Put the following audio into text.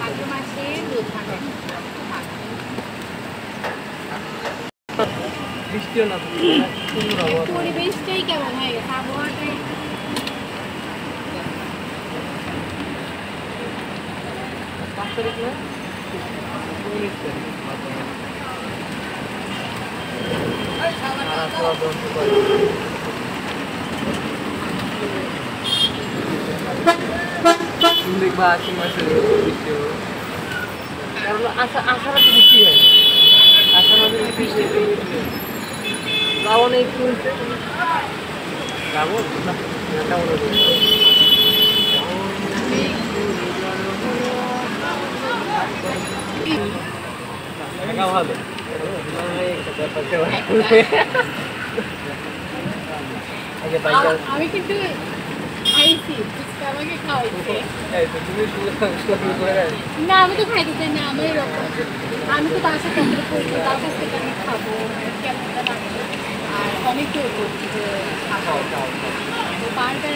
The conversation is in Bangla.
ভাদ্র মাসে রোদ থাকে বৃষ্টিও না পরিবেশটাই কেমন হয়ে গেছে আবহাওয়াটাই 5 তারিখ না 19 তারিখ দেখবা আশ্বিন মাসে বৃষ্টি হবে কারণ আষাঢ়ে তো বৃষ্টি হয় আষাঢ় মাসে বৃষ্টি শ্রাবণে একটু শ্রাবণ না ভালো আমি কিন্তু খাইছি আমাকে খাওয়াইছে না আমি তো খাইতে চাই না আমার এরকম আমি তো তার সাথে করবো তার কাছ থেকে আমি খাবো কেমন আর অনেক কেউ করছি তো বারবার